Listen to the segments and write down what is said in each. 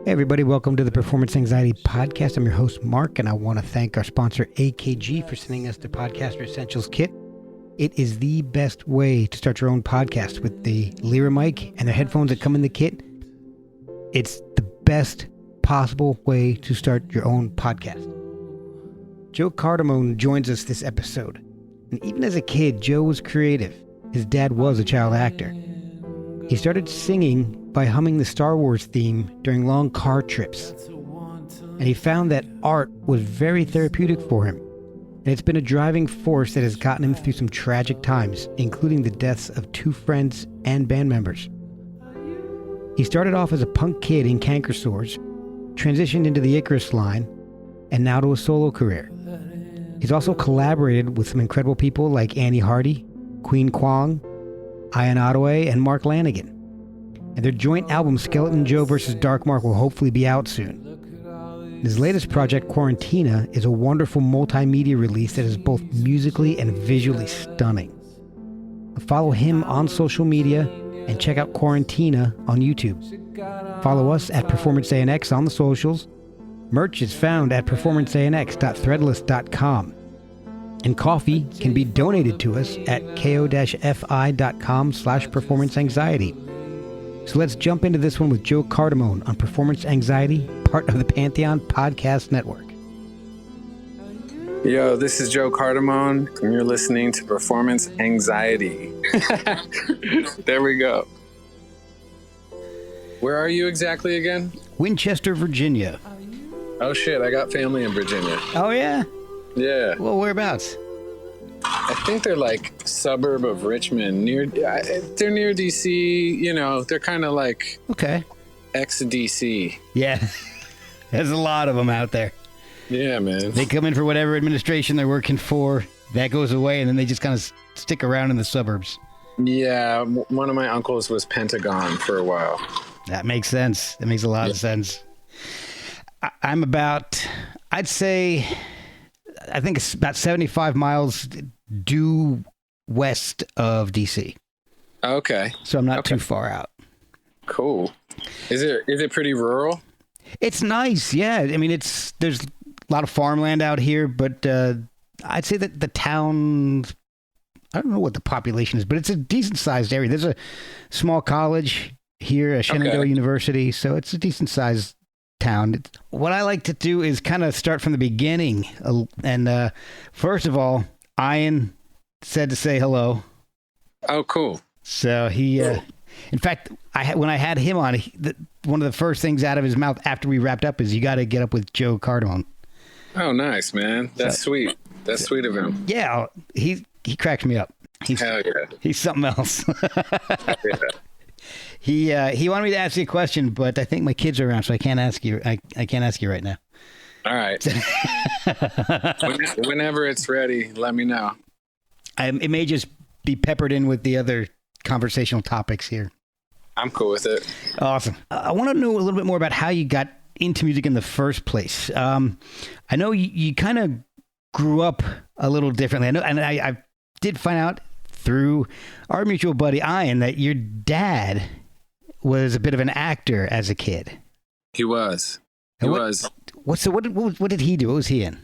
Hey everybody, welcome to the Performance Anxiety Podcast. I'm your host, Mark, and I want to thank our sponsor, AKG, for sending us the Podcaster Essentials Kit. It is the best way to start your own podcast with the Lyra mic and the headphones that come in the kit. It's the best possible way to start your own podcast. Joe Cardamone joins us this episode. And even as a kid, Joe was creative. His dad was a child actor. He started singing by humming the Star Wars theme during long car trips. And he found that art was very therapeutic for him. And it's been a driving force that has gotten him through some tragic times, including the deaths of 2 friends and band members. He started off as a punk kid in Canker Sores, transitioned into the Icarus Line, and now to a solo career. He's also collaborated with some incredible people like Annie Hardy, Queen Kwong, Ian Ottaway, and Mark Lanigan. And their joint album, Skeleton Joe vs. Dark Mark, will hopefully be out soon. His latest project, Quarantina, is a wonderful multimedia release that is both musically and visually stunning. Follow him on social media and check out Quarantina on YouTube. Follow us at Performance ANX on the socials. Merch is found at performanceanx.threadless.com. And coffee can be donated to us at ko-fi.com/performanceanxiety. So let's jump into this one with Joe Cardamone on Performance Anxiety, part of the Pantheon Podcast Network. Yo, this is Joe Cardamone, and you're listening to Performance Anxiety. There we go. Where are you exactly again? Winchester, Virginia. Oh shit, I got family in Virginia. Oh yeah? Yeah. Well, whereabouts? I think they're like suburb of Richmond. They're near DC, you know, they're kind of like Okay. ex-DC. Yeah. There's a lot of them out there. Yeah, man. They come in for whatever administration they're working for. That goes away, and then they just kind of stick around in the suburbs. Yeah, one of my uncles was Pentagon for a while. That makes sense. That makes a lot of sense. I'm about, I'd say, I think it's about 75 miles due west of DC. Okay. So I'm not too far out. Cool. Is it pretty rural? It's nice, yeah. I mean, there's a lot of farmland out here, but I'd say that the town, I don't know what the population is, but it's a decent-sized area. There's a small college here, Shenandoah University, so it's a decent-sized town. What I like to do is kind of start from the beginning. And first of all, Ian said to say hello. Oh, cool. So he, in fact, when I had him on, one of the first things out of his mouth after we wrapped up is, "You got to get up with Joe Cardamone." Oh, nice, man. That's sweet. That's sweet of him. Yeah, he cracks me up. Hell yeah. He's something else. Yeah. He wanted me to ask you a question, but I think my kids are around, so I can't ask you. I can't ask you right now. All right. Whenever it's ready, let me know. It may just be peppered in with the other conversational topics here. I'm cool with it. Awesome. I want to know a little bit more about how you got into music in the first place. I know you kind of grew up a little differently. I know, and I did find out through our mutual buddy Ian that your dad was a bit of an actor as a kid. He was. What did he do? What was he in?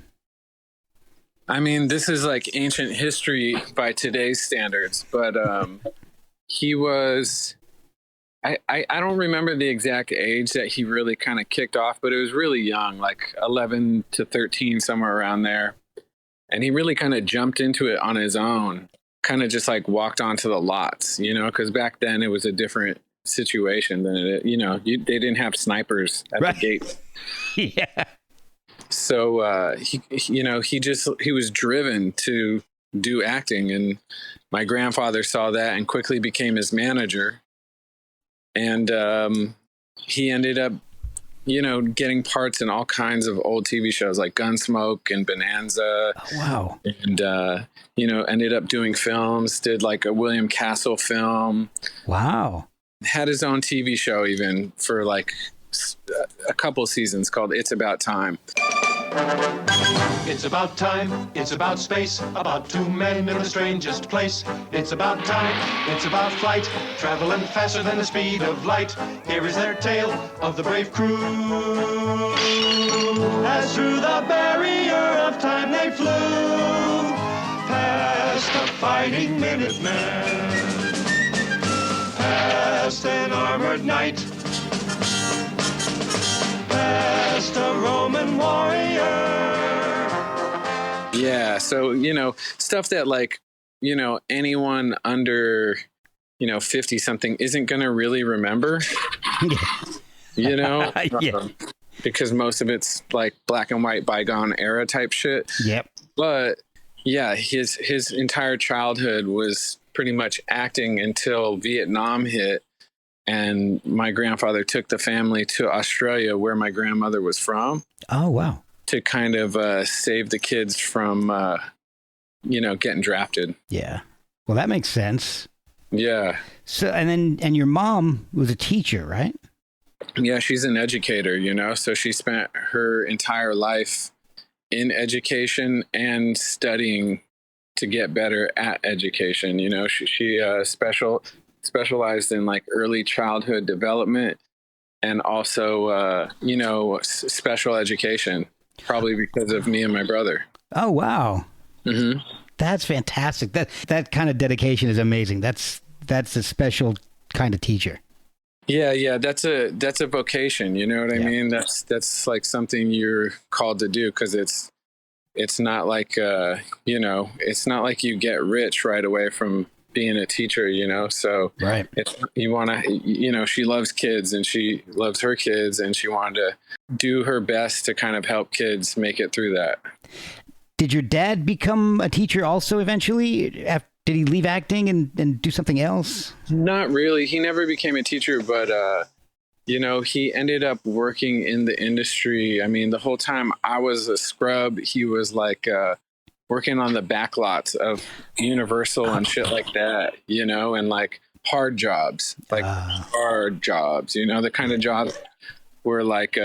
I mean, this is like ancient history by today's standards, but he was. I don't remember the exact age that he really kind of kicked off, but it was really young, like 11 to 13, somewhere around there. And he really kind of jumped into it on his own, kind of just like walked onto the lots, you know, because back then it was a different situation than it, you know, they didn't have snipers at the gate. Yeah. So he was driven to do acting, and my grandfather saw that and quickly became his manager. And he ended up, you know, getting parts in all kinds of old TV shows like Gunsmoke and Bonanza. Oh, wow. And, you know, ended up doing films, did like a William Castle film. Wow. Had his own TV show even for like a couple seasons called It's About Time. It's about time, it's about space, about two men in the strangest place. It's about time, it's about flight, traveling faster than the speed of light. Here is their tale of the brave crew. As through the barrier of time they flew, past a fighting Minuteman, past an armored knight, past a Roman warrior. Yeah, so stuff that anyone under 50 something isn't gonna really remember. Yeah. Because most of it's like black and white bygone era type shit. Yep. But yeah, his entire childhood was pretty much acting until Vietnam hit, and my grandfather took the family to Australia, where my grandmother was from. Oh, wow. To kind of save the kids from, getting drafted. Yeah. Well, that makes sense. Yeah. So, and your mom was a teacher, right? Yeah, she's an educator, so she spent her entire life in education and studying to get better at education. She specialized in like early childhood development and also, special education, probably because of me and my brother. Oh, wow. Mm-hmm. That's fantastic. That kind of dedication is amazing. That's a special kind of teacher. Yeah, that's a vocation. You know what I mean? That's like something you're called to do, because it's not like it's not like you get rich right away from being a teacher. So right. You want to, she loves kids and she loves her kids, and she wanted to do her best to kind of help kids make it through that. Did your dad become a teacher also eventually? Did he leave acting and do something else? Not really. He never became a teacher, but, he ended up working in the industry. I mean, the whole time I was a scrub, he was like working on the back lots of Universal and shit like that, and like hard jobs, the kind of jobs where like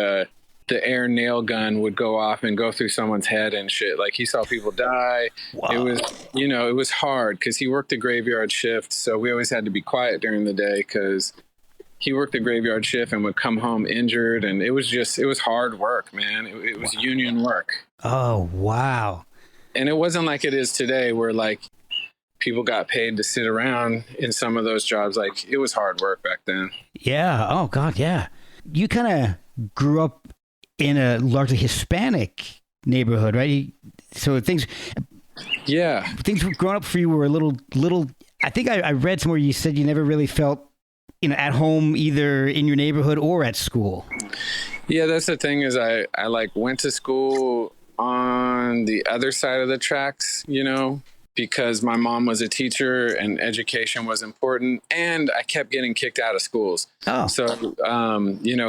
the air nail gun would go off and go through someone's head and shit. Like he saw people die. Wow. It was, it was hard because he worked a graveyard shift. So we always had to be quiet during the day because he worked the graveyard shift and would come home injured. And it was hard work, man. It was union work. Oh, wow. And it wasn't like it is today where like people got paid to sit around in some of those jobs. Like it was hard work back then. Yeah. Oh God. Yeah. You kind of grew up in a largely Hispanic neighborhood, right? So things were growing up for you were a little, I think I read somewhere you said you never really felt, at home either in your neighborhood or at school. Yeah, that's the thing is I like went to school on the other side of the tracks, because my mom was a teacher and education was important, and I kept getting kicked out of schools. Oh. So,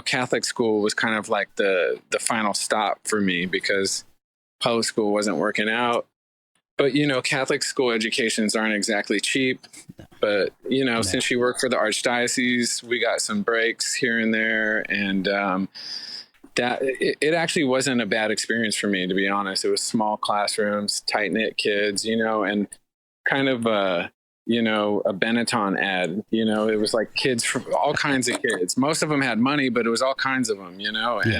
Catholic school was kind of like the final stop for me because public school wasn't working out. But, Catholic school educations aren't exactly cheap. But, since she worked for the Archdiocese, we got some breaks here and there. And it actually wasn't a bad experience for me, to be honest. It was small classrooms, tight-knit kids, and kind of a Benetton ad. It was like kids from all kinds of kids. Most of them had money, but it was all kinds of them, Yeah.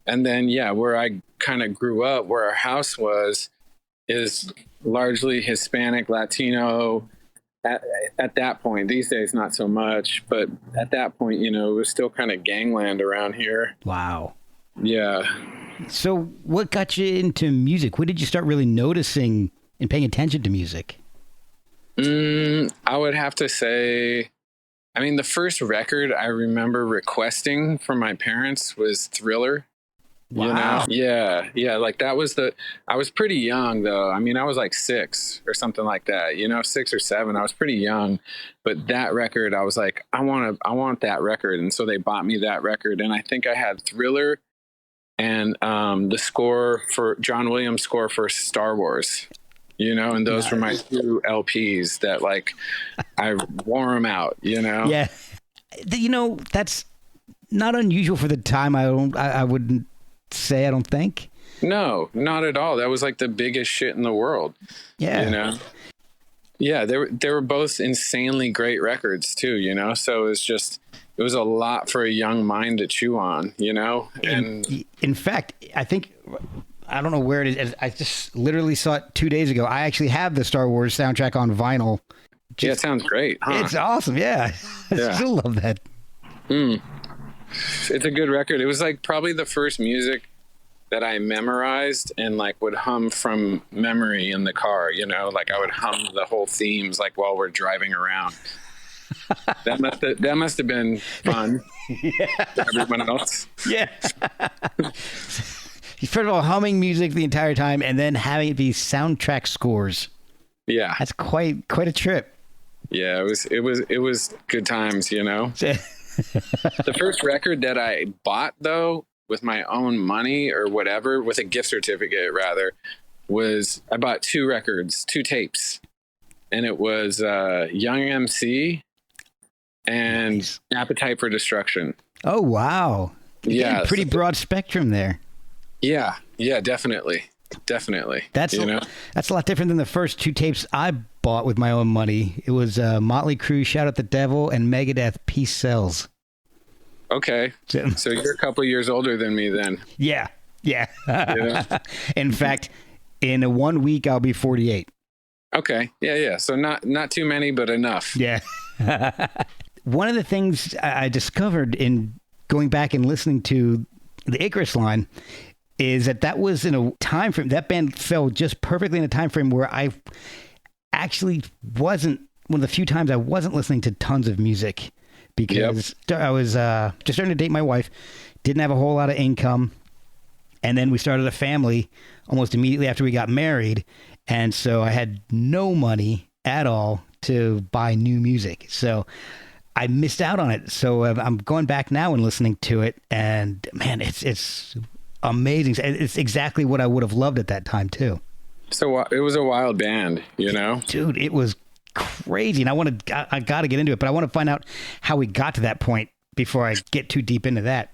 And then, where I kind of grew up, where our house is largely Hispanic, Latino. At that point, these days not so much, but at that point, it was still kind of gangland around here. Wow. Yeah. So what got you into music? When did you start really noticing and paying attention to music? I would have to say, the first record I remember requesting from my parents was Thriller. Wow. Yeah. Like that was I was pretty young though. I was like 6 or something like that, 6 or 7. I was pretty young, but that record, I was like, I want that record. And so they bought me that record. And I think I had Thriller and the score for John Williams' score for Star Wars, and those were my 2 LPs that like, I wore them out, Yeah. That's not unusual for the time. I wouldn't say, I don't think. No, not at all. That was like the biggest shit in the world. Yeah. You know? Yeah, they were both insanely great records too, you know? So it was a lot for a young mind to chew on, you know? And in fact, I don't know where it is. I just literally saw it 2 days ago. I actually have the Star Wars soundtrack on vinyl. Yeah, it sounds great, huh? It's awesome, yeah. I still love that. It's a good record. It was like probably the first music that I memorized and like would hum from memory in the car, you know, like I would hum the whole themes like while we're driving around. That must have been fun for everyone else. Yeah. First of all, humming music the entire time and then having it be soundtrack scores. Yeah. That's quite a trip. Yeah, it was good times, you know. The first record that I bought though, with my own money or whatever, with a gift certificate rather, was I bought 2 records, 2 tapes. And it was Young MC and Appetite for Destruction. Oh, wow. Yeah. Pretty broad spectrum there. Yeah, definitely. That's you know? That's a lot different than the first 2 tapes I bought with my own money. It was Motley Crue, Shout at the Devil, and Megadeth, Peace Sells. Okay. So you're a couple of years older than me then. Yeah. Yeah. In fact, in 1 week, I'll be 48. Okay. Yeah. So not too many, but enough. Yeah. One of the things I discovered in going back and listening to the Icarus Line is that was in a time frame, that band fell just perfectly in a time frame where I actually wasn't, one of the few times I wasn't listening to tons of music. Because I was just starting to date my wife, didn't have a whole lot of income, and then we started a family almost immediately after we got married, and so I had no money at all to buy new music. So I missed out on it. So I'm going back now and listening to it, and man, it's amazing. It's exactly what I would have loved at that time too. So it was a wild band, you know? Dude, it was crazy, and I got to get into it, but I want to find out how we got to that point before I get too deep into that.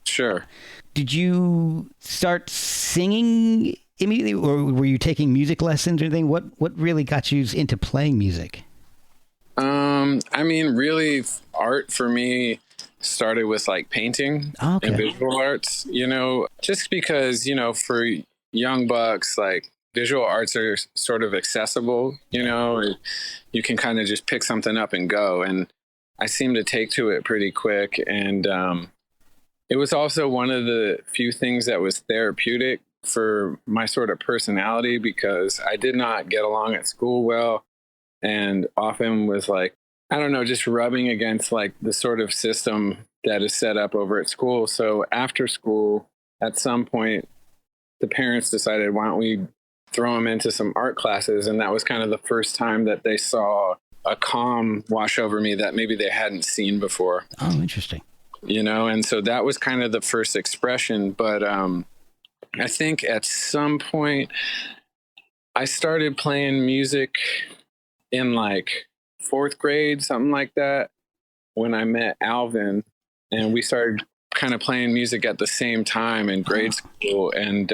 Sure. Did you start singing immediately, or were you taking music lessons or anything? What really got you into playing music? I mean, really, art for me started with like painting and visual arts, you know, just because, you know, for young bucks, like visual arts are sort of accessible, you know, you can kind of just pick something up and go. And I seemed to take to it pretty quick. And it was also one of the few things that was therapeutic for my sort of personality, because I did not get along at school well, and often was like, I don't know, just rubbing against like the sort of system that is set up over at school. So after school, at some point, the parents decided, why don't we throw them into some art classes? And that was kind of the first time that they saw a calm wash over me that maybe they hadn't seen before. Oh, interesting. You know, and so that was kind of the first expression. But I think at some point I started playing music in like 4th grade, something like that, when I met Alvin, and we started kind of playing music at the same time in grade school. And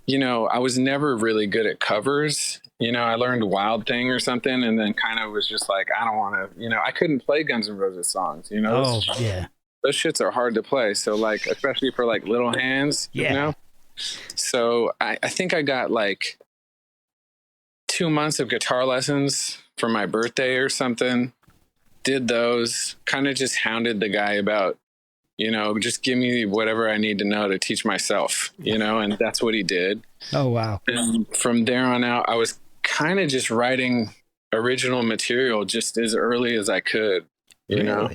you know, I was never really good at covers. You know, I learned Wild Thing or something, and then kind of was just like, I don't want to, you know, I couldn't play Guns N' Roses songs, you know? Oh, yeah. Those shits are hard to play. So like, especially for like little hands, you know? So I think I got like 2 months of guitar lessons for my birthday or something. Did those, kind of just hounded the guy about, you know, just give me whatever I need to know to teach myself, you know, and that's what he did. Oh, wow. And from there on out, I was kind of just writing original material just as early as I could, you know?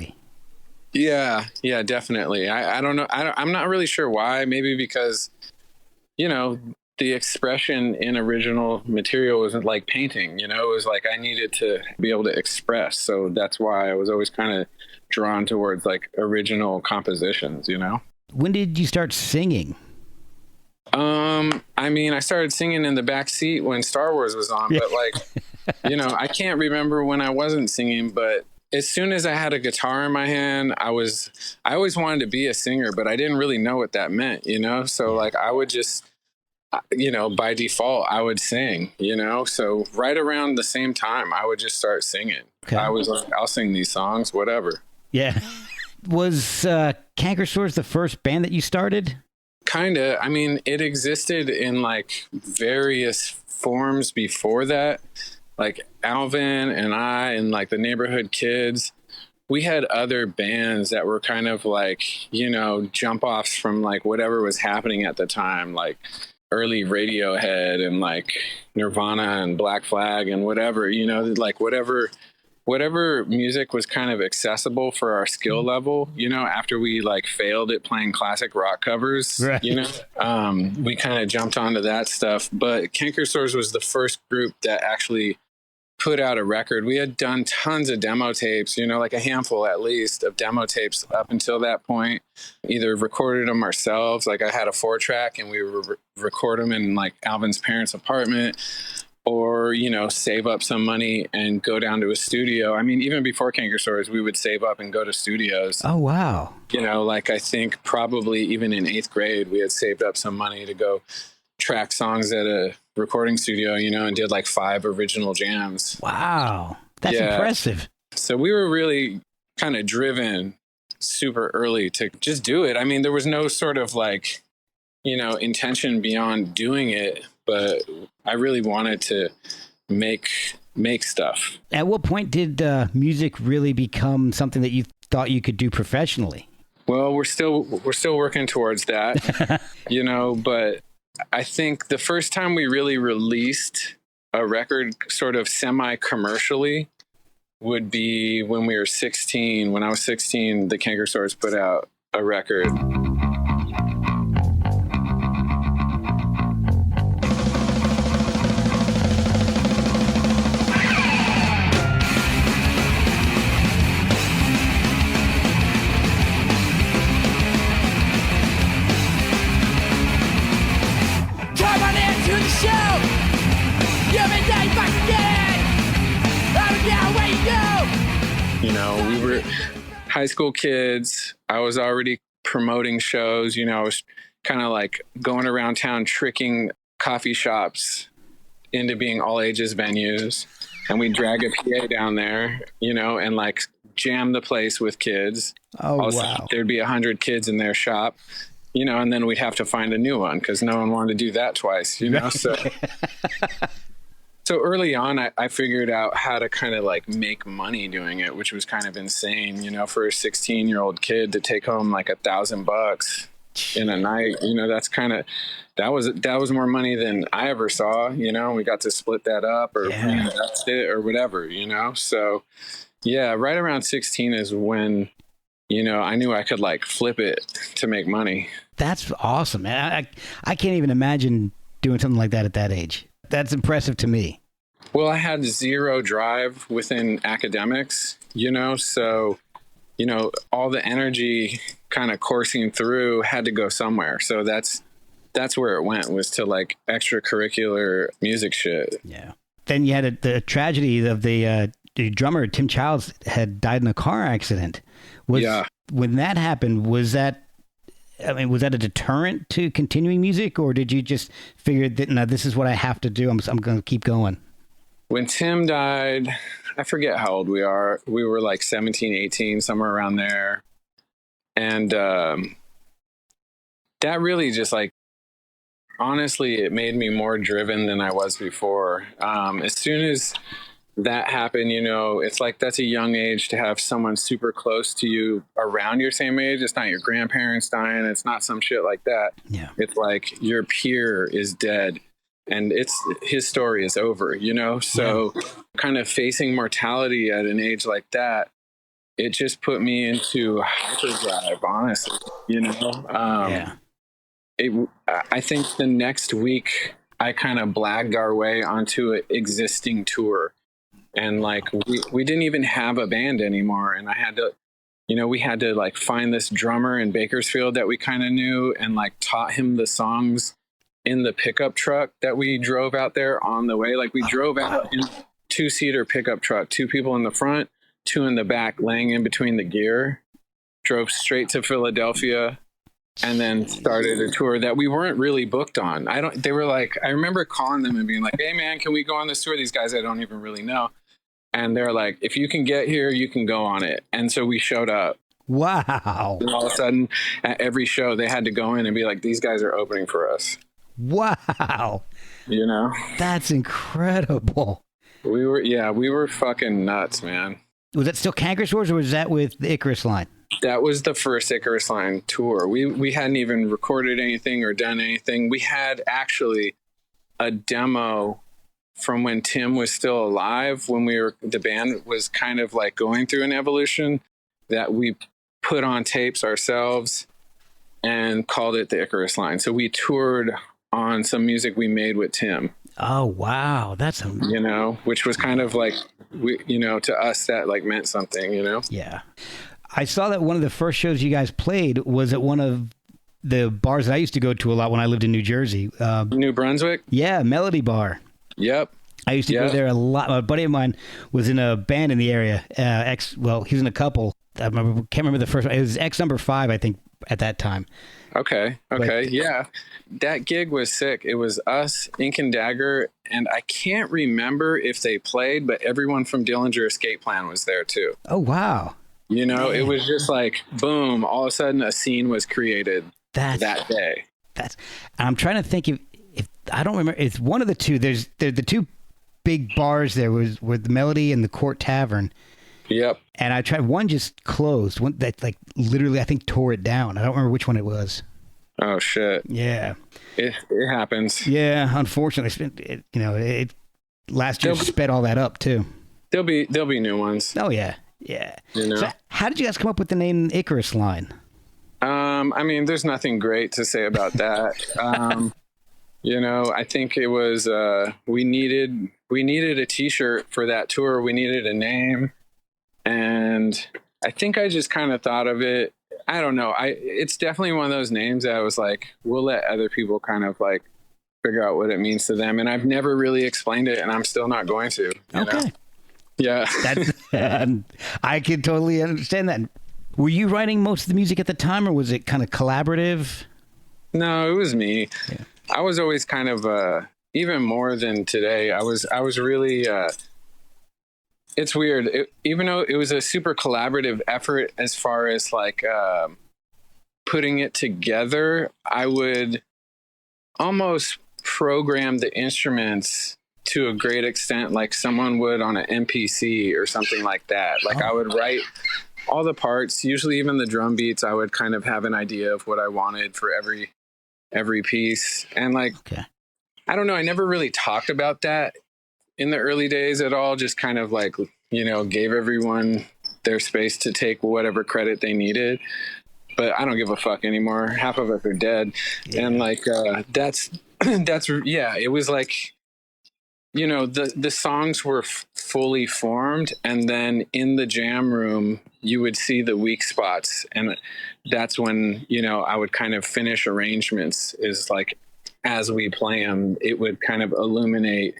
Yeah, definitely. I don't know. I'm not really sure why. Maybe because, you know, the expression in original material wasn't like painting, you know, it was like I needed to be able to express. So that's why I was always kind of drawn towards like original compositions, you know. When did you start singing? I mean, I started singing in the back seat when Star Wars was on, but like, you know, I can't remember when I wasn't singing, but as soon as I had a guitar in my hand, I always wanted to be a singer, but I didn't really know what that meant, So like I would just, by default, I would sing, So right around the same time, I would just start singing. Okay. I was like, I'll sing these songs, whatever. Yeah. Was Canker Sores the first band that you started? Kinda. I mean, it existed in like various forms before that. Like Alvin and I and like the Neighborhood Kids, we had other bands that were kind of like, jump offs from like whatever was happening at the time, like early Radiohead and like Nirvana and Black Flag and whatever, like whatever music was kind of accessible for our skill level, after we like failed at playing classic rock covers, right. We kind of jumped onto that stuff. But Canker Sores was the first group that actually put out a record. We had done tons of demo tapes, like a handful at least of demo tapes up until that point. Either recorded them ourselves, like I had a 4-track and we would record them in like Alvin's parents' apartment, or, save up some money and go down to a studio. I mean, even before Canker Sores, we would save up and go to studios. Oh, wow. Like I think probably even in 8th grade, we had saved up some money to go track songs at a recording studio, and did like 5 original jams. Wow. That's impressive. So we were really kind of driven super early to just do it. I mean, there was no sort of like, intention beyond doing it, but I really wanted to make stuff. At what point did music really become something that you thought you could do professionally? Well, we're still working towards that, but I think the first time we really released a record sort of semi-commercially would be when we were 16. When I was 16, the Canker Sores put out a record. We were high school kids. I was already promoting shows. I was kind of like going around town tricking coffee shops into being all ages venues. And we'd drag a PA down there, and like jam the place with kids. Oh, wow. There'd be 100 kids in their shop, and then we'd have to find a new one because no one wanted to do that twice, So early on, I figured out how to kind of like make money doing it, which was kind of insane, for a 16-year-old kid to take home like $1,000 in a night. That's kind of, that was more money than I ever saw, we got to split that up or that's it or whatever, So yeah, right around 16 is when, I knew I could like flip it to make money. That's awesome, man. I can't even imagine doing something like that at that age. That's impressive to me. Well, I had zero drive within academics, so, all the energy kind of coursing through had to go somewhere. So that's where it went, was to like extracurricular music shit. Yeah. Then you had the tragedy of the drummer, Tim Childs, had died in a car accident. When that happened, was that a deterrent to continuing music, or did you just figure that, no, this is what I have to do. I'm going to keep going? When Tim died, I forget how old we are. We were like 17, 18, somewhere around there. And that really just like, honestly, it made me more driven than I was before. As soon as that happened, it's like that's a young age to have someone super close to you around your same age. It's not your grandparents dying. It's not some shit like that. Yeah. It's like your peer is dead and his story is over, So kind of facing mortality at an age like that, it just put me into hyperdrive, honestly, I think the next week I kind of blagged our way onto an existing tour. And like, we didn't even have a band anymore. And I had to, we had to like find this drummer in Bakersfield that we kind of knew and like taught him the songs in the pickup truck that we drove out there on the way. Like we drove out in 2-seater pickup truck, 2 people in the front, two in the back, laying in between the gear, drove straight to Philadelphia, and then started a tour that we weren't really booked on. They were like, I remember calling them and being like, hey man, can we go on this tour? These guys I don't even really know. And they're like, if you can get here, you can go on it. And so we showed up. Wow. And all of a sudden, at every show, they had to go in and be like, these guys are opening for us. Wow. You know? That's incredible. We were fucking nuts, man. Was that still Canker Sores, or was that with the Icarus Line? That was the first Icarus Line tour. We hadn't even recorded anything or done anything. We had actually a demo from when Tim was still alive, when the band was kind of like going through an evolution, that we put on tapes ourselves and called it the Icarus Line. So we toured on some music we made with Tim. Oh, wow. That's which was kind of like, to us that like meant something, Yeah. I saw that one of the first shows you guys played was at one of the bars that I used to go to a lot when I lived in New Jersey. New Brunswick? Yeah, Melody Bar. Yep. I used to go there a lot. A buddy of mine was in a band in the area. He was in a couple. Can't remember the first one. It was X number 5, I think, at that time. Okay. Yeah. That gig was sick. It was us, Ink and Dagger, and I can't remember if they played, but everyone from Dillinger Escape Plan was there too. Oh, wow. It was just like, boom, all of a sudden a scene was created that day. I'm trying to think if I don't remember. It's one of the two. There's the two big bars there with the Melody and the Court Tavern. Yep. And I tried, one just closed. One that like literally I think tore it down. I don't remember which one it was. Oh shit. Yeah. It happens. Yeah, unfortunately, last year sped all that up too. There'll be new ones. Oh yeah. Yeah. So how did you guys come up with the name Icarus Line? I mean, there's nothing great to say about that. I think it was we needed a t-shirt for that tour. We needed a name, and I think I just kind of thought of it. I don't know. It's definitely one of those names that I was like, we'll let other people kind of like figure out what it means to them. And I've never really explained it, and I'm still not going to. Okay. Yeah. I can totally understand that. Were you writing most of the music at the time, or was it kind of collaborative? No, it was me. Yeah. I was always kind of, even more than today, I was really, it's weird. Even though it was a super collaborative effort as far as like putting it together, I would almost program the instruments to a great extent like someone would on an MPC or something like that. Like I would write all the parts, usually even the drum beats. I would kind of have an idea of what I wanted for every piece. And like, I don't know, I never really talked about that in the early days at all. Just kind of like, gave everyone their space to take whatever credit they needed. But I don't give a fuck anymore. Half of us are dead. Yeah. And like, that's, it was like, the songs were fully formed, and then in the jam room, you would see the weak spots. And that's when, I would kind of finish arrangements, is like, as we play them, it would kind of illuminate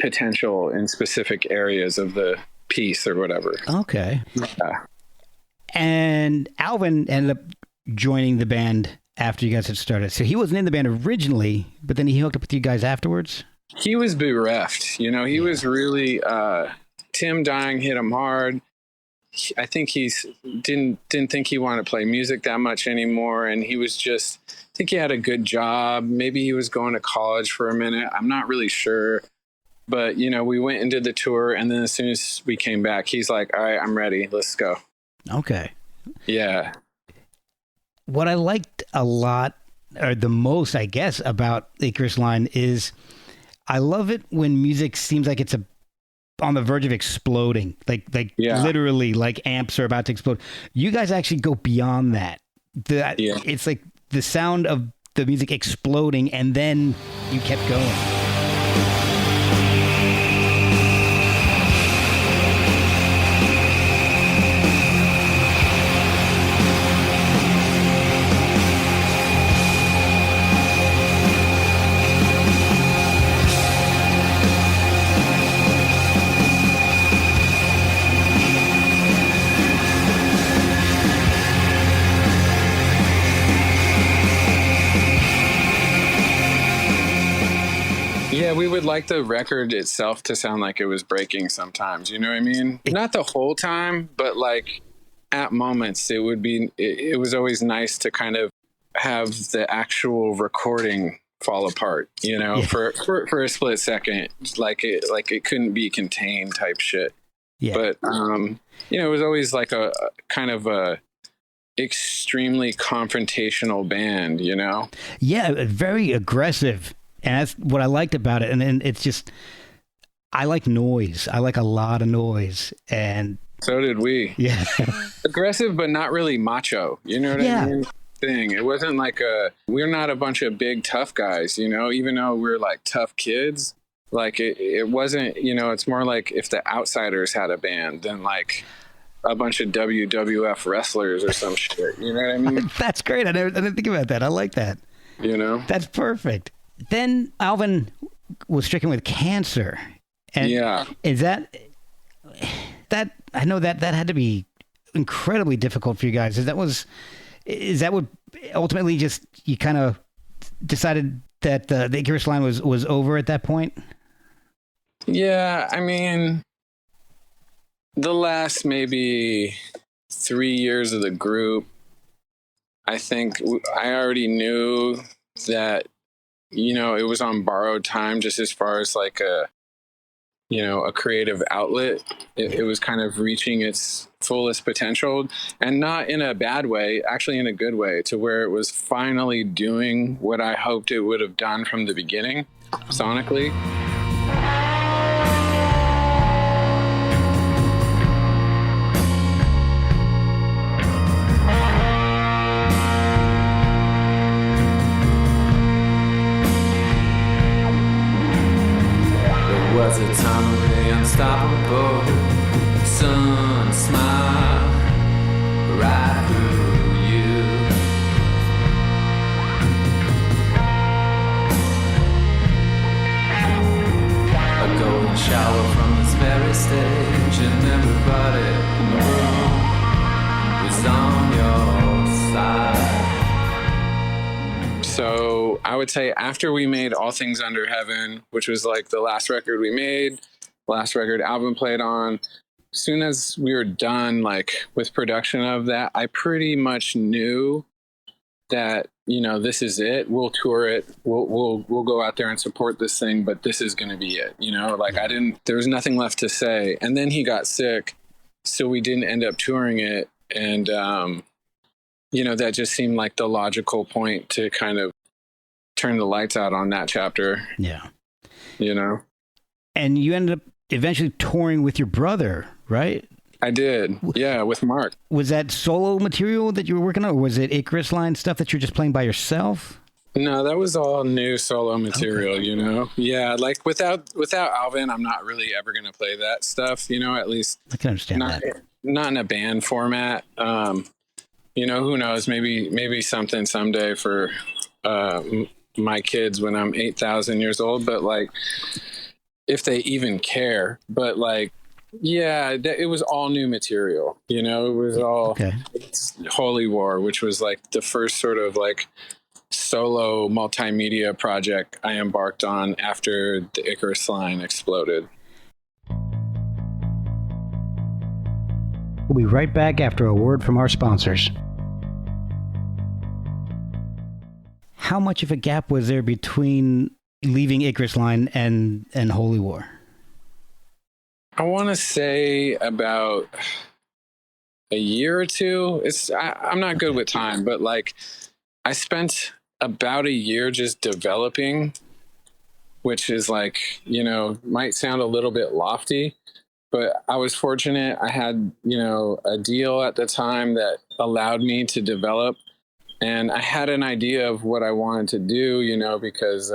potential in specific areas of the piece or whatever. Okay. And Alvin ended up joining the band after you guys had started. So he wasn't in the band originally, but then he hooked up with you guys afterwards? He was bereft. He was really, Tim dying hit him hard. I think didn't think he wanted to play music that much anymore. And he was just, I think he had a good job. Maybe he was going to college for a minute. I'm not really sure. But, we went and did the tour. And then as soon as we came back, he's like, all right, I'm ready. Let's go. Okay. Yeah. What I liked a lot, or the most, I guess, about Icarus Line is I love it when music seems like it's on the verge of exploding, like literally, like amps are about to explode. You guys actually go beyond that. It's like the sound of the music exploding, and then you kept going. Yeah, we would like the record itself to sound like it was breaking sometimes. You know what I mean? Not the whole time, but like at moments, it would be. It was always nice to kind of have the actual recording fall apart. You know, Yeah. for a split second, like it couldn't be contained type shit. Yeah. But you know, it was always like a kind of a extremely confrontational band. You know? Yeah, very aggressive. And that's what I liked about it. And it's just, I like noise. I like a lot of noise. And So did we. yeah. Aggressive, but not really macho. You know what Yeah. I mean? Thing. It wasn't like we're not a bunch of big tough guys, you know, even though we're like tough kids. Like it wasn't, you know, it's more like if the Outsiders had a band than like a bunch of WWF wrestlers or some shit. You know what I mean? That's great. I didn't think about that. I like that. You know? That's perfect. Then Alvin was stricken with cancer. And Yeah. is that I know that had to be incredibly difficult for you guys. Is that what ultimately just you kind of decided that the Icarus Line was over at that point? Yeah, I mean, the last maybe 3 years of the group, I think I already knew that, you know, it was on borrowed time just as far as like a creative outlet. It was kind of reaching its fullest potential, and not in a bad way, actually in a good way, to where it was finally doing what I hoped it would have done from the beginning, sonically. Was a time of the unstoppable sun smile right through you. A golden shower from this very stage, and everybody in the room was on your side. So I would say after we made All Things Under Heaven, which was like the last record we made, last record Alvin played on, as soon as we were done like with production of that, I pretty much knew that, you know, this is it. We'll tour it. We'll go out there and support this thing, but this is going to be it. You know, like there was nothing left to say. And then he got sick, so we didn't end up touring it. And, you know, that just seemed like the logical point to kind of turn the lights out on that chapter. Yeah. You know? And you ended up eventually touring with your brother, right? I did. Yeah, with Mark. Was that solo material that you were working on, or was it Icarus Line stuff that you're just playing by yourself? No, that was all new solo material, you know? Yeah, like without Alvin, I'm not really ever going to play that stuff, you know, at least I can understand that. Not in a band format. You know, who knows? Maybe something someday for my kids when I'm 8,000 years old. But like, if they even care. But like, yeah, it was all new material. You know, it was all Holy War, which was like the first sort of like solo multimedia project I embarked on after the Icarus Line exploded. We'll be right back after a word from our sponsors. How much of a gap was there between leaving Icarus Line and Holy War? I want to say about a year or two. I'm not good with time, but like I spent about a year just developing, which is like, you know, might sound a little bit lofty, but I was fortunate. I had, you know, a deal at the time that allowed me to develop, and I had an idea of what I wanted to do, you know, because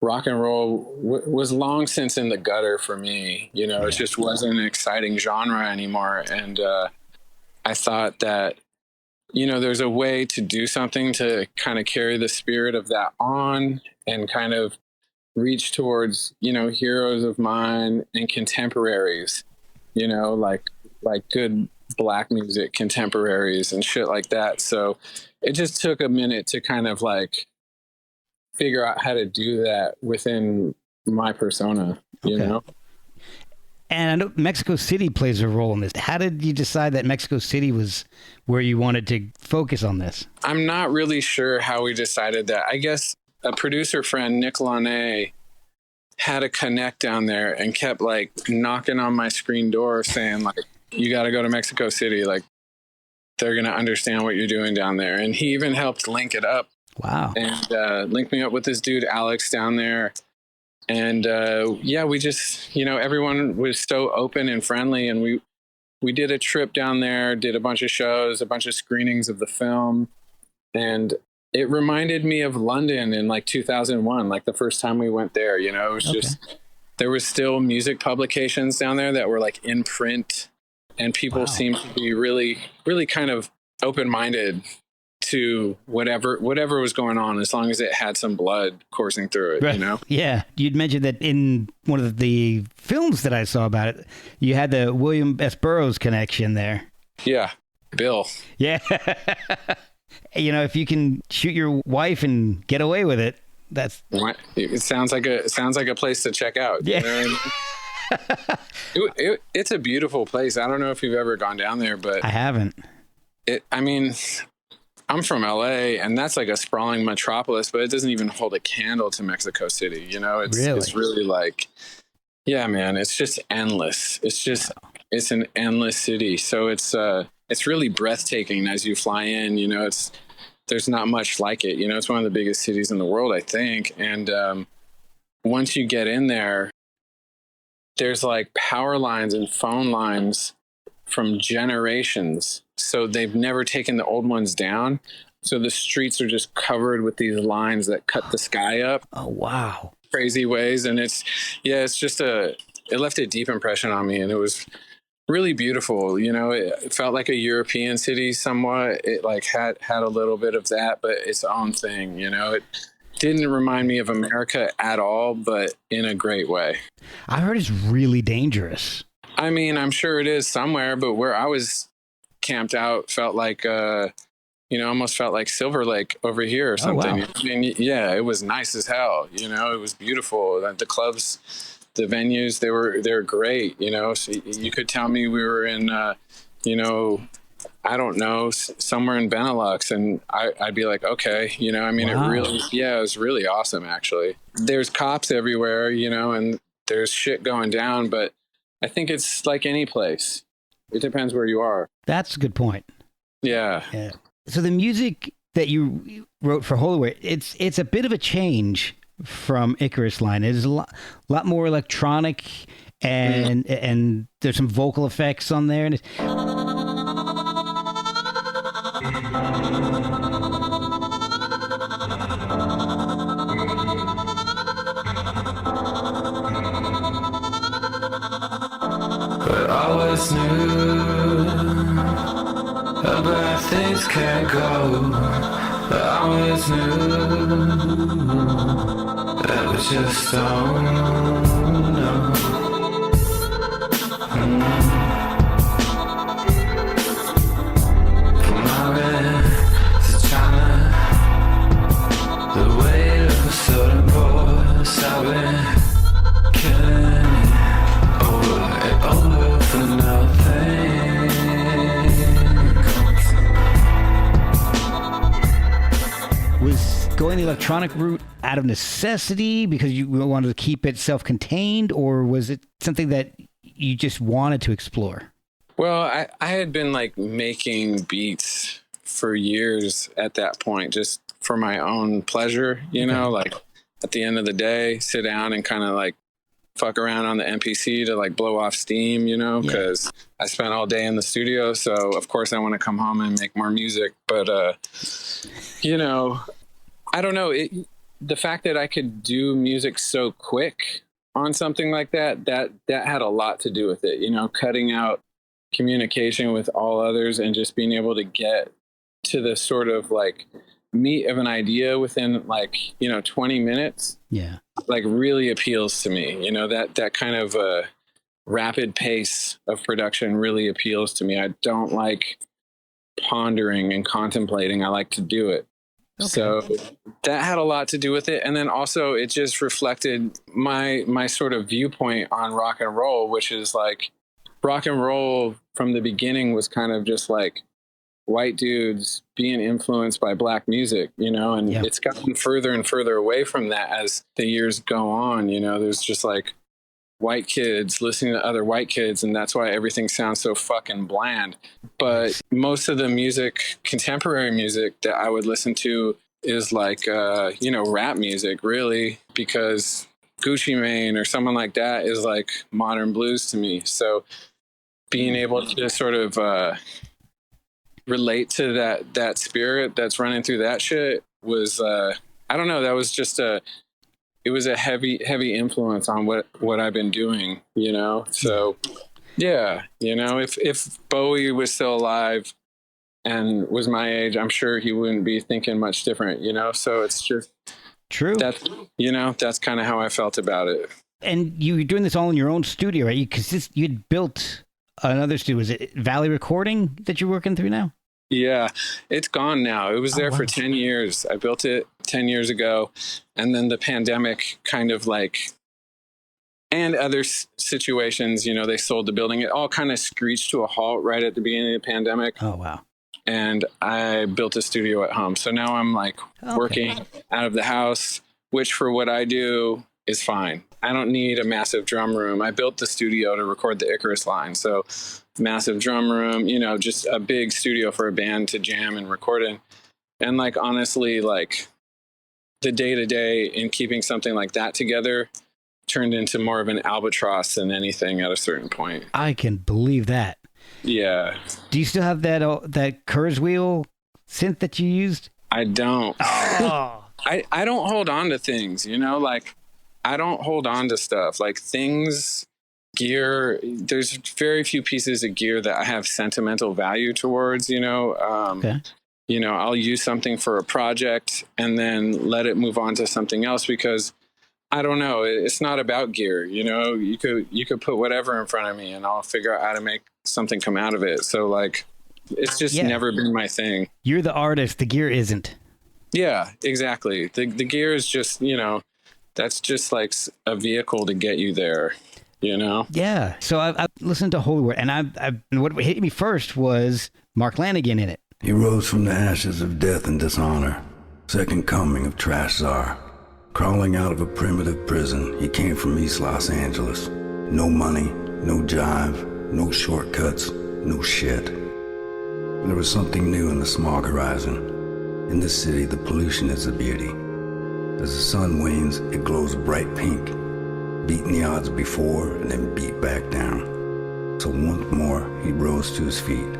rock and roll was long since in the gutter for me. You know, it just wasn't an exciting genre anymore. And I thought that, you know, there's a way to do something to kind of carry the spirit of that on and kind of reach towards, you know, heroes of mine and contemporaries, you know, like good black music contemporaries and shit like that. So it just took a minute to kind of like figure out how to do that within my persona, you know? And I know Mexico City plays a role in this. How did you decide that Mexico City was where you wanted to focus on this? I'm not really sure how we decided that. I guess a producer friend, Nick Lanigan, had a connect down there and kept like knocking on my screen door saying like, you got to go to Mexico City. Like, they're going to understand what you're doing down there. And he even helped link it up. Wow. And linked me up with this dude, Alex, down there. And yeah, we just, you know, everyone was so open and friendly. And we did a trip down there, did a bunch of shows, a bunch of screenings of the film. And it reminded me of London in like 2001, like the first time we went there. You know, it was just, there was still music publications down there that were like in print. And people seemed to be really, really kind of open-minded to whatever was going on, as long as it had some blood coursing through it, you know? Yeah. You'd mentioned that in one of the films that I saw about it, you had the William S. Burroughs connection there. Yeah. Bill. Yeah. You know, if you can shoot your wife and get away with it, that's... It sounds like a place to check out. Yeah. You know what I mean? It's a beautiful place. I don't know if you've ever gone down there, but I haven't. I mean, I'm from LA, and that's like a sprawling metropolis, but it doesn't even hold a candle to Mexico City. You know, it's really like, yeah, man, it's just endless. It's an endless city. So it's really breathtaking as you fly in. You know, there's not much like it. You know, it's one of the biggest cities in the world, I think. And once you get in there, there's like power lines and phone lines from generations. So they've never taken the old ones down. So the streets are just covered with these lines that cut the sky up. Oh, wow. Crazy ways. And it left a deep impression on me, and it was really beautiful. You know, it felt like a European city somewhat. It like had a little bit of that, but its own thing, you know. It didn't remind me of America at all, but in a great way. I heard it's really dangerous. I mean, I'm sure it is somewhere, but where I was camped out felt like, almost felt like Silver Lake over here or something. Oh, wow. I mean, yeah, it was nice as hell. You know, it was beautiful. The clubs, the venues, they were great. You know, so you could tell me we were in, I don't know, somewhere in Benelux, and I'd be like, okay, you know, I mean, wow. It was really awesome, actually. There's cops everywhere, you know, and there's shit going down, but I think it's like any place. It depends where you are. That's a good point. Yeah. So the music that you wrote for Holloway, it's a bit of a change from Icarus Line. It's a lot more electronic, and there's some vocal effects on there. And but I always knew that bad things can't go. But I always knew that we just don't know. From Iran to China, the weight of a certain voice I've been killing it over and over for nothing. was going the electronic route out of necessity because you wanted to keep it self-contained, or was it something that you just wanted to explore? Well, I had been like making beats for years at that point, just for my own pleasure, you know, like at the end of the day, sit down and kind of like fuck around on the MPC to like blow off steam, you know, because I spent all day in the studio. So of course I want to come home and make more music. But, you know, I don't know. The fact that I could do music so quick on something like that had a lot to do with it, you know, cutting out communication with all others and just being able to get to the sort of like meat of an idea within like, you know, 20 minutes. Yeah. Like really appeals to me, you know, that kind of rapid pace of production really appeals to me. I don't like pondering and contemplating. I like to do it. So that had a lot to do with it. And then also it just reflected my sort of viewpoint on rock and roll, which is like rock and roll from the beginning was kind of just like white dudes being influenced by black music, and it's gotten further and further away from that as the years go on. There's just like white kids listening to other white kids, and that's why everything sounds so fucking bland. But most of the music, contemporary music that I would listen to is like rap music, really, because Gucci Mane or someone like that is like modern blues to me. So being able to sort of relate to that spirit that's running through that shit was I don't know, that was just it was a heavy influence on what I've been doing, so yeah, if Bowie was still alive and was my age, I'm sure he wouldn't be thinking much different, so it's just true. That's kind of how I felt about it. And you were doing this all in your own studio, right? Because you'd built another studio. Was it Valley Recording that you're working through now? Yeah, it's gone now. It was there for 10 years. I built it 10 years ago. And then the pandemic kind of and other situations, they sold the building. It all kind of screeched to a halt right at the beginning of the pandemic. Oh, wow. And I built a studio at home. So now I'm working out of the house, which for what I do is fine. I don't need a massive drum room. I built the studio to record the Icarus Line. So massive drum room, just a big studio for a band to jam and record in. And honestly, the day-to-day in keeping something like that together turned into more of an albatross than anything at a certain point. I can believe that. Yeah. Do you still have that Kurzweil synth that you used? I don't. Oh. I don't hold on to things, I don't hold on to stuff gear. There's very few pieces of gear that I have sentimental value towards, I'll use something for a project and then let it move on to something else because I don't know. It's not about gear. You could put whatever in front of me and I'll figure out how to make something come out of it. So it's just never been my thing. You're the artist. The gear isn't. Yeah, exactly. The gear is just, that's just like a vehicle to get you there, Yeah. So I've listened to Holy Word, and what hit me first was Mark Lanigan in it. He rose from the ashes of death and dishonor, second coming of Trash Czar. Crawling out of a primitive prison, he came from East Los Angeles. No money, no jive, no shortcuts, no shit. There was something new in the smog horizon. In this city, the pollution is a beauty. As the sun wanes, it glows bright pink, beating the odds before and then beat back down. So once more, he rose to his feet.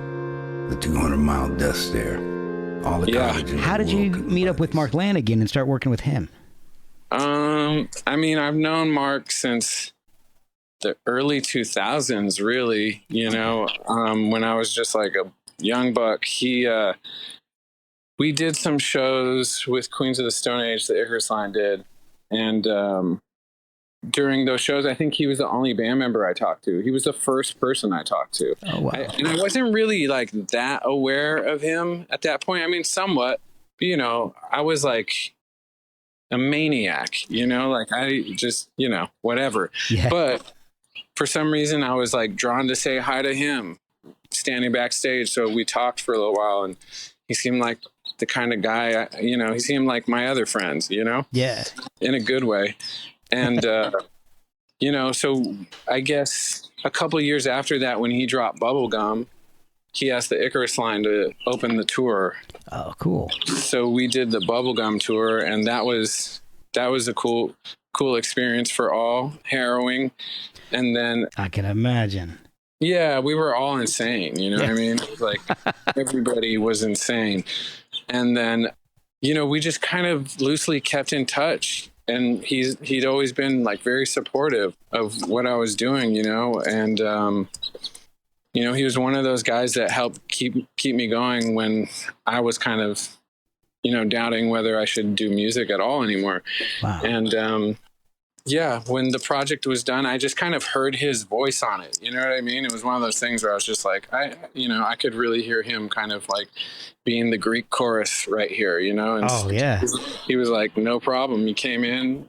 The 200-mile death stare. All the cottages. How did you meet up with Mark Lanigan and start working with him? I've known Mark since the early 2000s, really, when I was just like a young buck. We did some shows with Queens of the Stone Age that Icarus Line did. And during those shows, I think he was the only band member I talked to. He was the first person I talked to. Oh, wow. And I wasn't really that aware of him at that point. Somewhat, but, I was like a maniac, I just, whatever. Yeah. But for some reason, I was drawn to say hi to him standing backstage. So we talked for a little while and he seemed like the kind of guy, he seemed like my other friends, Yeah. In a good way. And, so I guess a couple of years after that, when he dropped Bubblegum, he asked the Icarus Line to open the tour. Oh, cool. So we did the Bubblegum tour, and that was a cool experience for all, harrowing. And then I can imagine. Yeah, we were all insane, what I mean? Everybody was insane. And then, we just kind of loosely kept in touch. And he'd always been very supportive of what I was doing, and he was one of those guys that helped keep me going when I was kind of, doubting whether I should do music at all anymore. Wow. And yeah, when the project was done, I just kind of heard his voice on it. You know what I mean? It was one of those things where I was just like, I could really hear him kind of like being the Greek chorus right here, you know? And he was like, no problem. He came in,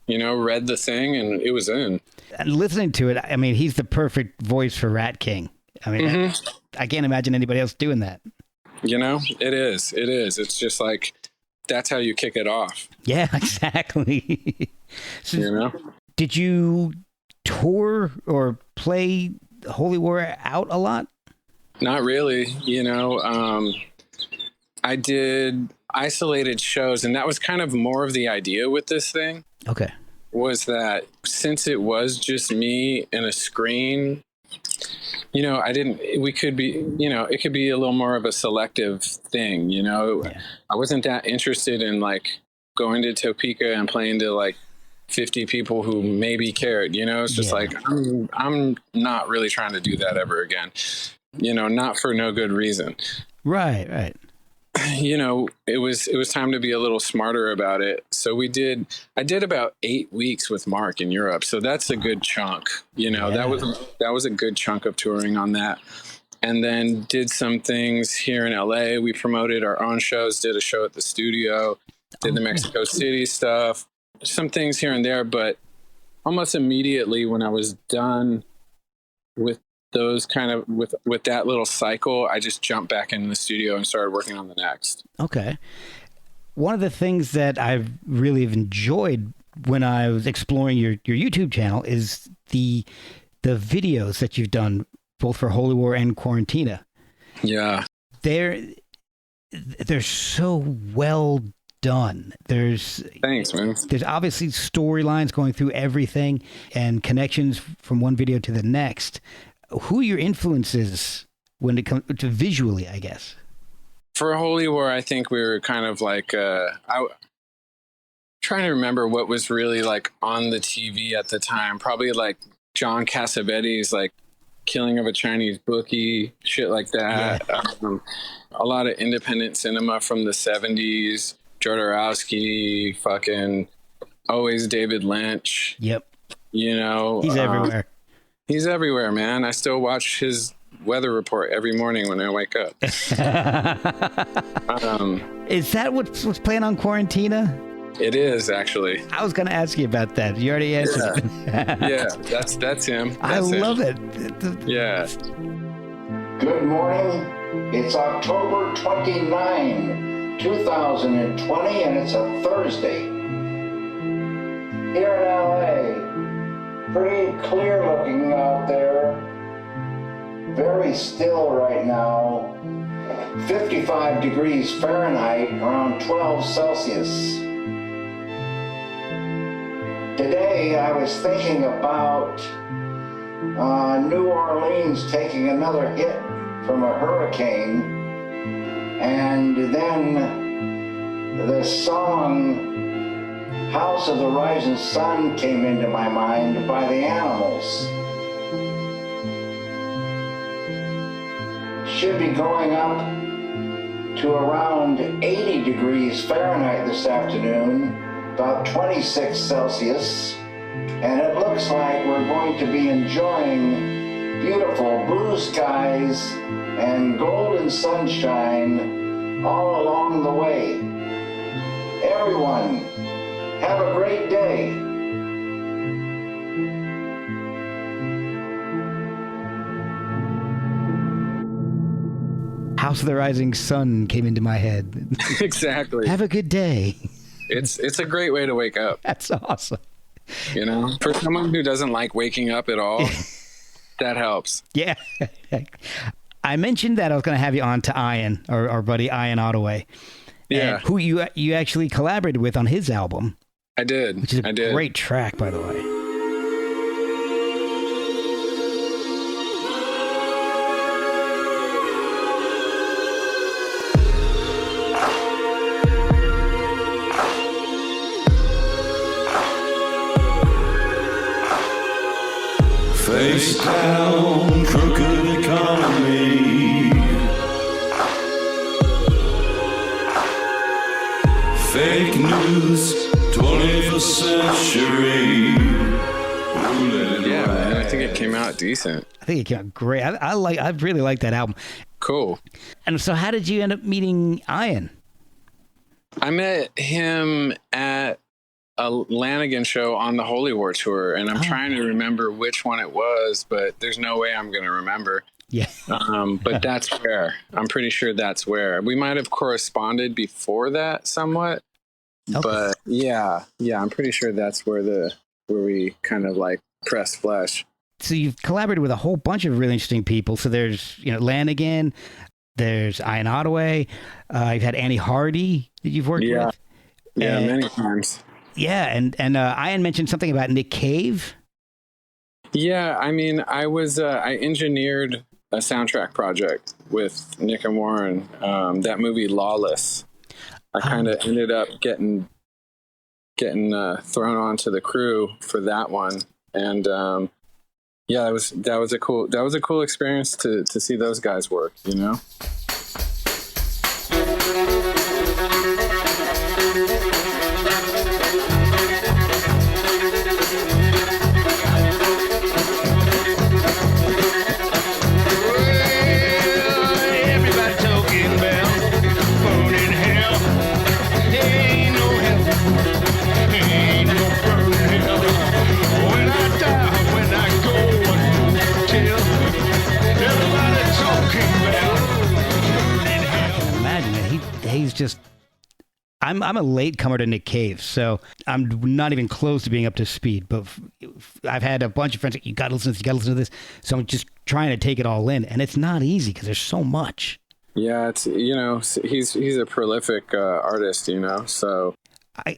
read the thing, and it was in. And listening to it, I mean, he's the perfect voice for Rat King. I mean, I can't imagine anybody else doing that. It is. It's just like, that's how you kick it off. Yeah, exactly. So, did you tour or play Holy War out a lot? Not really. I did isolated shows, and that was kind of more of the idea with this thing. Okay. Was that since it was just me and a screen, it could be a little more of a selective thing, I wasn't that interested in like going to Topeka and playing to like 50 people who maybe cared, it's just like, I'm not really trying to do that ever again, not for no good reason. Right. It was time to be a little smarter about it. So I did about 8 weeks with Mark in Europe. So that's a good chunk, that was a good chunk of touring on that. And then did some things here in LA. We promoted our own shows, did a show at the studio, did the Mexico City stuff, some things here and there. But almost immediately when I was done with those kind of with that little cycle, I just jumped back in the studio and started working on the next. Okay. One of the things that I've really enjoyed when I was exploring your YouTube channel is the videos that you've done both for Holy War and Quarantina. Yeah. They're so well done. Thanks, man. There's obviously storylines going through everything and connections from one video to the next. Who are your influences when it comes to visually, I guess? For Holy War, I think we were kind of like, trying to remember what was really like on the TV at the time. Probably like John Cassavetes, like Killing of a Chinese Bookie, shit like that. Yeah. A lot of independent cinema from the 70s. Jodorowsky, fucking always David Lynch. Yep. He's everywhere. He's everywhere, man. I still watch his weather report every morning when I wake up. Is that what's playing on Quarantina? It is, actually. I was going to ask you about that. You already answered. Yeah, that's him. I love it. Yeah. Good morning. It's October 29, 2020, and it's a Thursday. Here in LA, pretty clear looking out there. Very still right now. 55 degrees Fahrenheit, around 12 Celsius. Today I was thinking about New Orleans taking another hit from a hurricane, and then the song House of the Rising Sun came into my mind by the Animals. Should be going up to around 80 degrees Fahrenheit this afternoon, about 26 Celsius, and it looks like we're going to be enjoying beautiful blue skies and golden sunshine all along the way. Everyone, have a great day. House of the Rising Sun came into my head. Exactly. Have a good day. It's a great way to wake up. That's awesome. For someone who doesn't like waking up at all, that helps. Yeah. I mentioned that I was going to have you on to Ian, or our buddy Ian Ottaway. Yeah. Who you actually collaborated with on his album. I did. Which is a great track, by the way. Face down, crooked economy. Fake news 21st century. Yeah, man, I think it came out decent. I think it came out great. I really like that album. Cool. And so how did you end up meeting Ian? I met him at a Lanegan show on the Holy War tour, and I'm trying to remember which one it was, but there's no way I'm going to remember. Yeah. But that's where. I'm pretty sure that's where. We might have corresponded before that somewhat. Okay. But yeah, I'm pretty sure that's where we kind of like press flesh. So you've collaborated with a whole bunch of really interesting people. So there's, Lanegan, there's Ian Ottaway, you've had Annie Hardy that you've worked with. Yeah, many times. Yeah, and Ian mentioned something about Nick Cave. Yeah, I mean, I engineered a soundtrack project with Nick and Warren. That movie Lawless. I kind of ended up getting thrown onto the crew for that one, and that was a cool experience to see those guys work, He's just, I'm a late comer to Nick Cave, so I'm not even close to being up to speed, but I've had a bunch of friends like, you gotta listen to this, so I'm just trying to take it all in, and it's not easy because there's so much. Yeah, it's, he's a prolific artist, so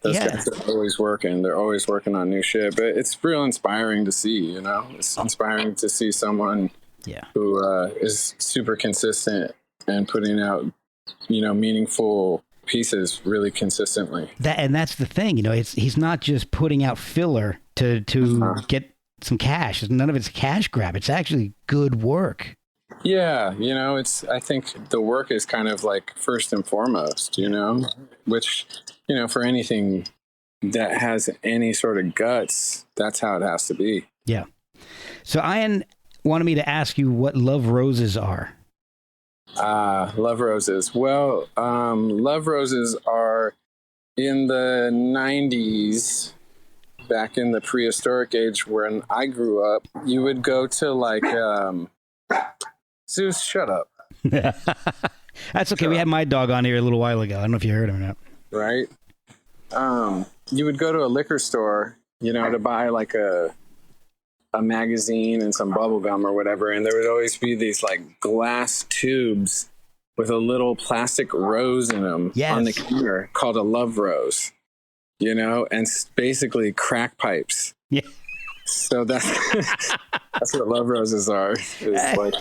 those guys are always working. They're always working on new shit, but it's real inspiring to see, it's inspiring to see someone who is super consistent and putting out meaningful pieces really consistently. That's the thing, he's not just putting out filler to get some cash. None of it's cash grab. It's actually good work. Yeah, I think the work is kind of like first and foremost, which, for anything that has any sort of guts, that's how it has to be. Yeah. So Ian wanted me to ask you what Love Roses are. Love Roses. Well, Love Roses are in the 90s, back in the prehistoric age when I grew up. You would go to like, Zeus, shut up. That's okay. We had my dog on here a little while ago. I don't know if you heard him or not. Right. You would go to a liquor store, to buy like a magazine and some bubble gum or whatever, and there would always be these like glass tubes with a little plastic rose in them on the counter called a love rose, and basically crack pipes. Yeah. So that's what love roses are. It's like,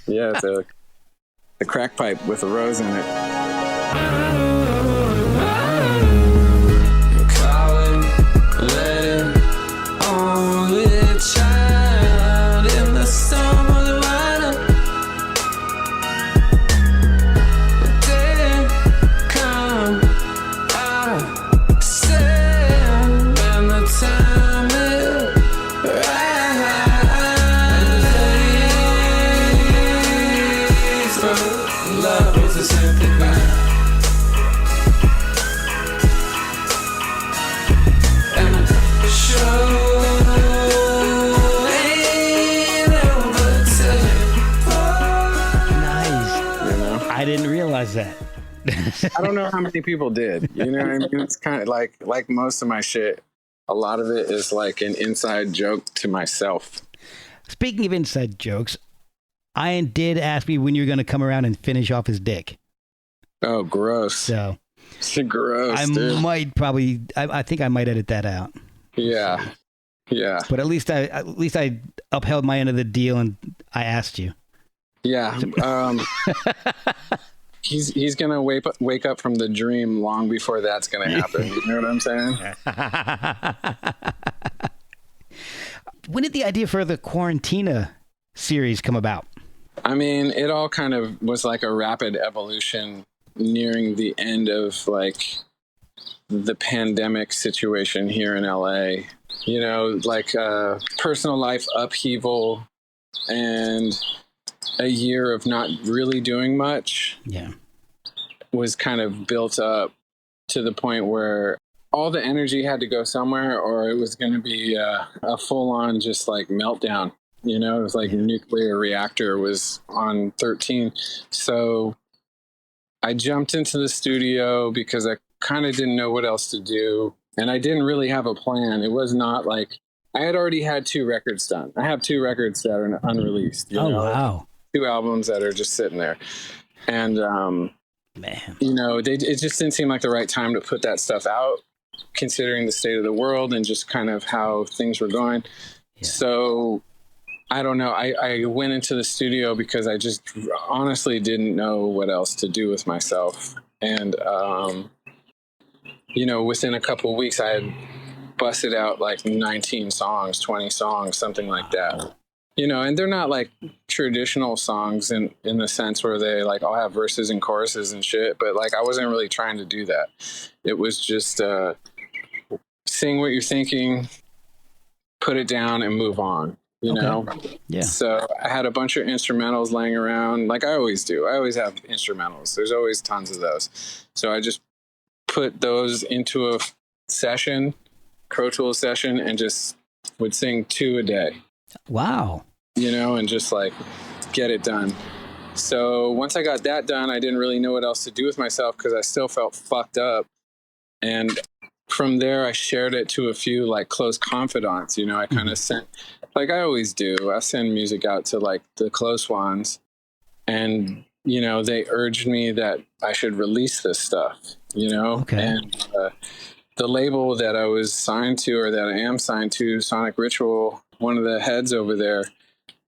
it's a crack pipe with a rose in it. Child in the storm of the water, the day come out of sand, and the time is right. Love is a simple man, and show. I didn't realize that. I don't know how many people did. You know what I mean? It's kind of like most of my shit. A lot of it is like an inside joke to myself. Speaking of inside jokes, Ian did ask me when you're going to come around and finish off his dick. Oh, gross. So gross. I think I might edit that out. Yeah. But at least I upheld my end of the deal and I asked you. Yeah. He's gonna wake up from the dream long before that's gonna happen. You know what I'm saying? When did the idea for the Quarantina series come about? I mean, it all kind of was like a rapid evolution nearing the end of like the pandemic situation here in LA, you know, like personal life upheaval and a year of not really doing much. Yeah. Was kind of built up to the point where all the energy had to go somewhere, or it was going to be a full-on just like meltdown. You know, it was like nuclear reactor was on 13. So I jumped into the studio because I kind of didn't know what else to do. And I didn't really have a plan. It was not like I had already had 2 records done. I have 2 records that are unreleased. You know? Wow. 2 albums that are just sitting there. And, man, you know, it just didn't seem like the right time to put that stuff out, considering the state of the world and just kind of how things were going. Yeah. So I don't know. I went into the studio because I just honestly didn't know what else to do with myself. And, you know, within a couple of weeks, I had busted out like 19 songs, 20 songs, something like that. You know, and they're not like traditional songs in the sense where they like all have verses and choruses and shit. But like, I wasn't really trying to do that. It was just sing what you're thinking, put it down and move on, you know? Yeah. So I had a bunch of instrumentals laying around like I always do. I always have instrumentals. There's always tons of those. So I just put those into a session, Pro Tool session, and just would sing 2 a day. Wow. You know, and just like get it done. So once I got that done, I didn't really know what else to do with myself because I still felt fucked up. And from there, I shared it to a few like close confidants. You know, I kind of sent, like I always do, I send music out to like the close ones. And, you know, they urged me that I should release this stuff, you know? Okay. And the label that I was signed to, or that I am signed to, Sonic Ritual, one of the heads over there,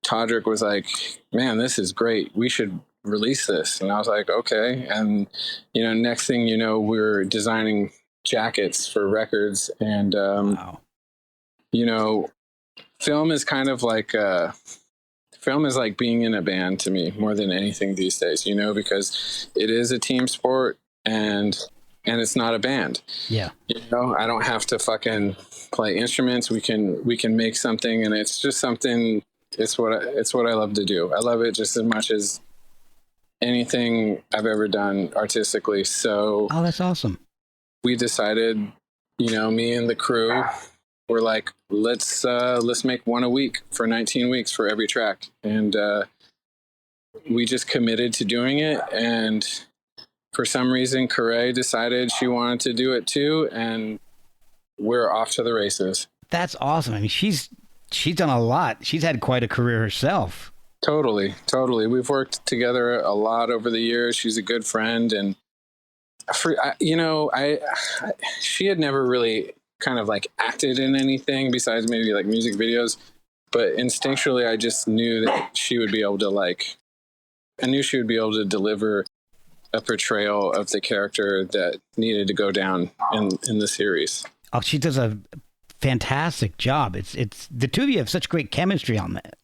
Todrick, was like, man, this is great. We should release this. And I was like, okay. And, you know, next thing you know, we're designing jackets for records. And, wow. You know, film is kind of like, film is like being in a band to me more than anything these days, you know, because it is a team sport and it's not a band. Yeah. You know, I don't have to fucking play instruments. We can make something, and it's just something. It's what I love to do. I love it just as much as anything I've ever done artistically. So, oh, that's awesome. We decided, you know, me and the crew were like, let's make 1 a week for 19 weeks for every track, and we just committed to doing it. And for some reason, Corey decided she wanted to do it too, and we're off to the races. That's awesome. I mean, she's done a lot. She's had quite a career herself. Totally. We've worked together a lot over the years. She's a good friend, and she had never really kind of like acted in anything besides maybe like music videos, but instinctually, I just knew that she would be able to deliver a portrayal of the character that needed to go down in the series. Oh, she does a fantastic job. It's the two of you have such great chemistry on that.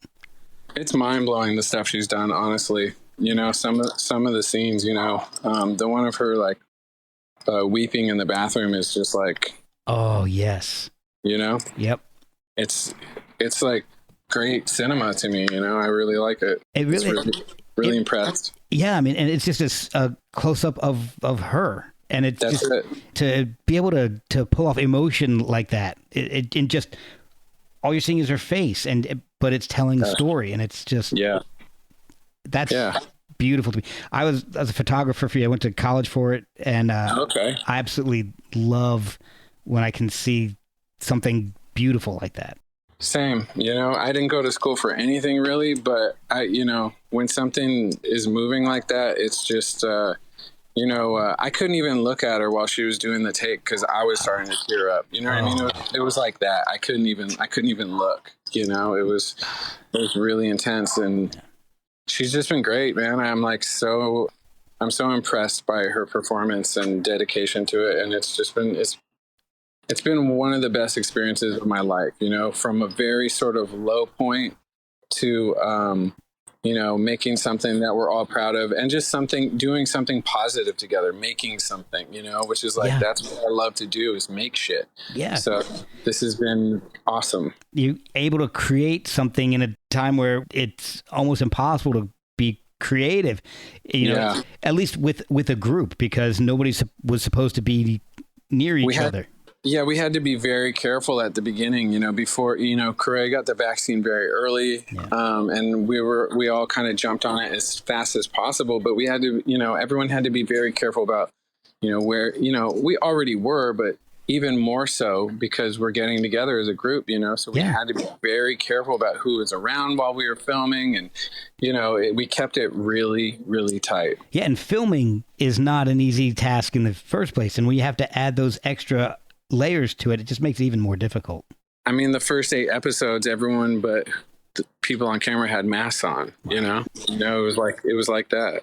It's mind blowing the stuff she's done. Honestly, you know, some of the scenes, you know, the one of her like weeping in the bathroom is just like, oh yes, you know, yep. It's like great cinema to me. You know, I really like it. Really impressed. Yeah, I mean, and it's just a close up of her, and it's That's just it. To be able to pull off emotion like that. It just all you're seeing is her face, but it's telling a story, and it's just that's beautiful to me. I was as a photographer for you. I went to college for it, and I absolutely love when I can see something beautiful like that. Same, you know, I didn't go to school for anything really, but you know, when something is moving like that, it's just, you know, I couldn't even look at her while she was doing the take because I was starting to tear up. You know what I mean? It was like that. I couldn't even look. You know, it was really intense, and she's just been great, man. I'm so impressed by her performance and dedication to it, and it's been one of the best experiences of my life, you know, from a very sort of low point to making something that we're all proud of, and just doing something positive together, making something, which is like, that's what I love to do, is make shit. Yeah. So this has been awesome. You're able to create something in a time where it's almost impossible to be creative, at least with a group, because nobody was supposed to be near each other. Yeah, we had to be very careful at the beginning, before, Correa got the vaccine very early, and we all kind of jumped on it as fast as possible, but we had to, everyone had to be very careful about, where, we already were, but even more so because we're getting together as a group, so we had to be very careful about who was around while we were filming, and, we kept it really, really tight. Yeah, and filming is not an easy task in the first place, and when you have to add those extra layers to it, it just makes it even more difficult. I mean, the first 8 episodes, everyone but the people on camera had masks on. It was like that,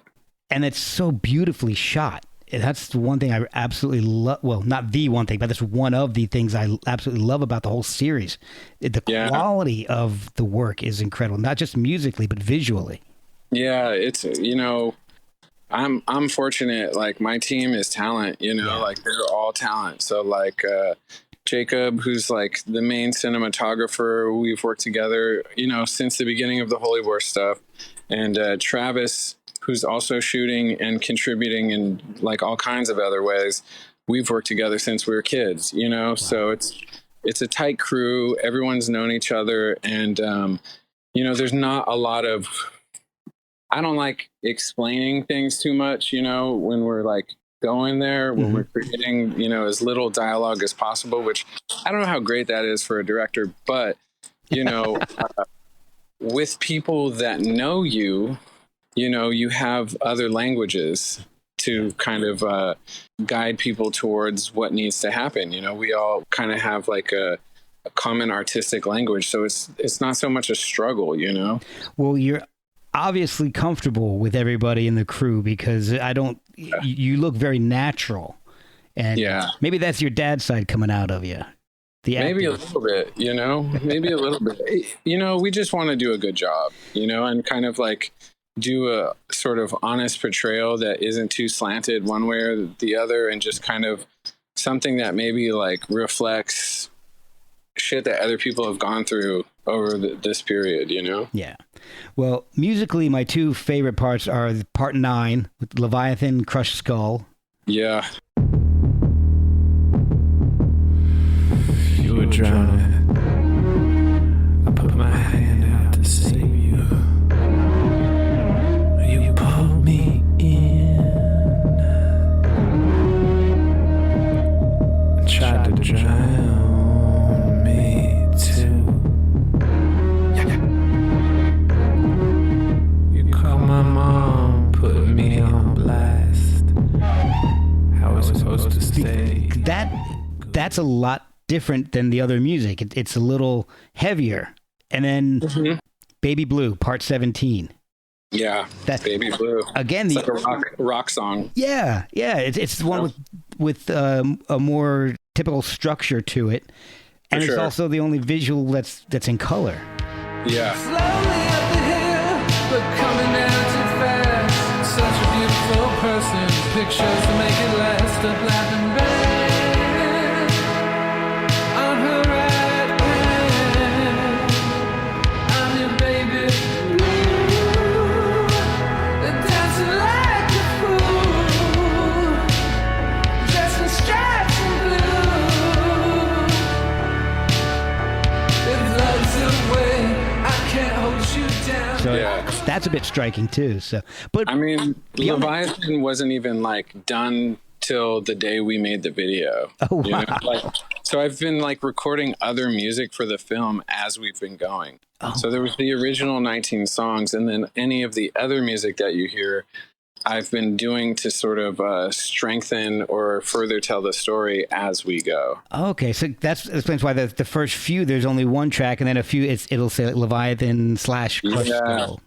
and it's so beautifully shot. That's the one thing I absolutely love. Well, not the one thing, but that's one of the things I absolutely love about the whole series. The quality of the work is incredible, not just musically but visually. Yeah, it's I'm fortunate, like my team is talent, like they're all talent. So like Jacob, who's like the main cinematographer, we've worked together, since the beginning of the Holy War stuff. And Travis, who's also shooting and contributing in like all kinds of other ways. We've worked together since we were kids, Wow. So it's a tight crew. Everyone's known each other. And, there's not a lot of, I don't like explaining things too much, when we're like going there, when we're creating, as little dialogue as possible, which I don't know how great that is for a director, but, with people that know you, you have other languages to kind of guide people towards what needs to happen. We all kind of have like a common artistic language. So it's not so much a struggle, Well, you're obviously comfortable with everybody in the crew, because you look very natural, and maybe that's your dad's side coming out of you. Maybe a little bit, maybe a little bit, we just want to do a good job, and kind of like do a sort of honest portrayal that isn't too slanted one way or the other, and just kind of something that maybe like reflects shit that other people have gone through over this period, Yeah. Well, musically, my 2 favorite parts are part 9 with Leviathan, Crushed Skull. Yeah. You were drowning. I put my hand out to save you. You pulled me in and tried to drown me too. You called my mom, put me on blast. How was I supposed to stay? That's a lot different than the other music. It's a little heavier. And then Baby Blue, part 17. Yeah, that's Baby Blue. Again, it's like a rock song. Yeah. It's the one with a more typical structure to it, and it's also the only visual that's in color. Yeah. Slowly up the hill, but coming down too fast. Such a beautiful person. Pictures to make it last. Up laughing back on her right hand. I'm your baby. So that's a bit striking too. So, but I mean, Leviathan wasn't even like done till the day we made the video. Oh, wow. So I've been like recording other music for the film as we've been going. Oh. So there was the original 19 songs, and then any of the other music that you hear, I've been doing to sort of strengthen or further tell the story as we go. Okay, so that explains why the first few, there's only one track, and then a few, it'll say Leviathan / Crushed Skull.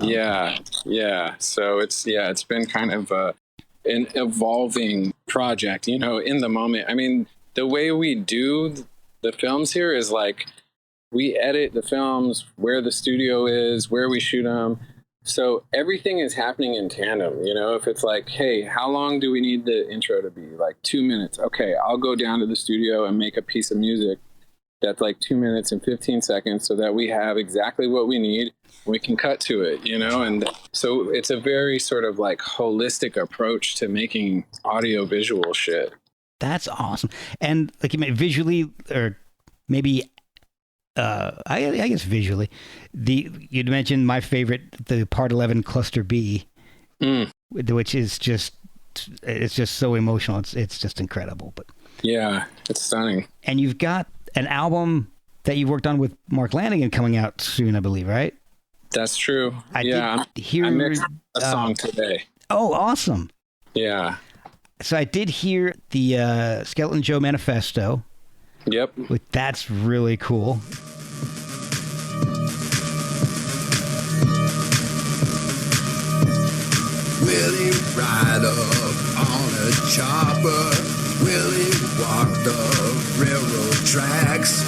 Yeah. So it's been kind of an evolving project, in the moment. I mean, the way we do the films here is like, we edit the films where the studio is, where we shoot them. So everything is happening in tandem. You know, if it's like, hey, how long do we need the intro to be? Like 2 minutes. Okay, I'll go down to the studio and make a piece of music that's like 2 minutes and 15 seconds so that we have exactly what we need. We can cut to it, you know? And so it's a very sort of like holistic approach to making audio visual shit. That's awesome. And like you meant visually, or maybe I guess visually, you'd mentioned my favorite, the Part 11 Cluster B, which is it's just so emotional. It's just incredible. But yeah, it's stunning. And you've got an album that you worked on with Mark Lanigan coming out soon, I believe, right? That's true. I mixed a song today. Oh, awesome. Yeah. So I did hear the Skeleton Joe Manifesto. Yep. That's really cool. Willie ride up on a chopper. Willie walk the railroad tracks.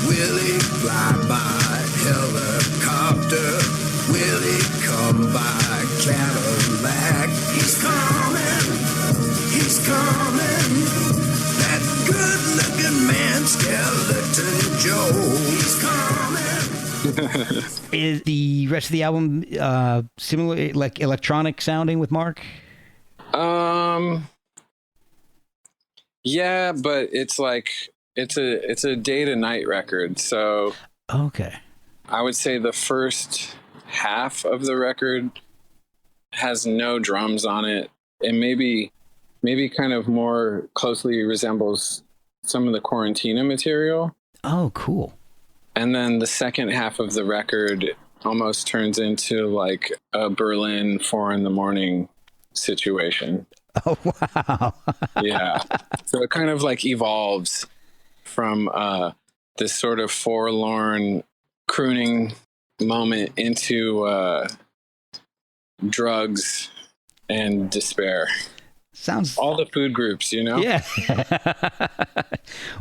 Willie fly by helicopter. Willie come by Cadillac. He's coming. He's coming. That good-looking man, Skeleton Joe. He's coming. Is the rest of the album similar, like electronic sounding with Mark? Yeah, but it's like it's a day to night record. So okay, I would say the first half of the record has no drums on it, and maybe kind of more closely resembles some of the Quarantina material. Oh, cool. And then the second half of the record almost turns into like a Berlin 4 a.m. situation. Oh, wow. Yeah. So it kind of like evolves from this sort of forlorn crooning moment into drugs and despair. Sounds all the food groups, you know? Yeah.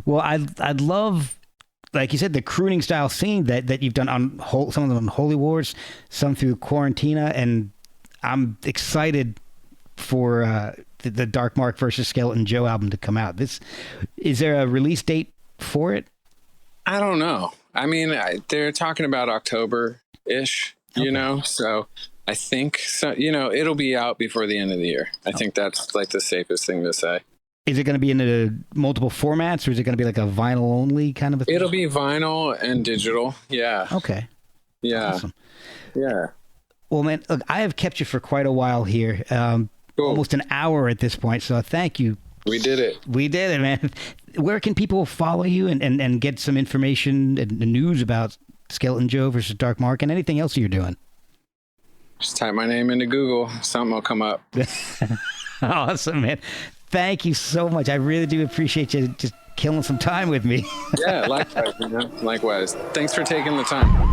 Well, I'd love, like you said, the crooning style scene that you've done on some of them on Holy Wars, some through Quarantina, and I'm excited for the Dark Mark versus Skeleton Joe album to come out. Is there a release date for it? I don't know. I mean, they're talking about October-ish, you know? So I think, so, you know, it'll be out before the end of the year. I think that's like the safest thing to say. Is it going to be in multiple formats, or is it going to be like a vinyl only kind of a thing? It'll be vinyl and digital. Yeah. Okay. Yeah. Awesome. Yeah. Well, man, look, I have kept you for quite a while here. Cool. Almost an hour at this point. So thank you. We did it. We did it, man. Where can people follow you and get some information and news about Skeleton Joe versus Dark Mark and anything else you're doing? Just type my name into Google. Something will come up. Awesome, man. Thank you so much. I really do appreciate you just killing some time with me. Yeah, likewise. You know? Likewise. Thanks for taking the time.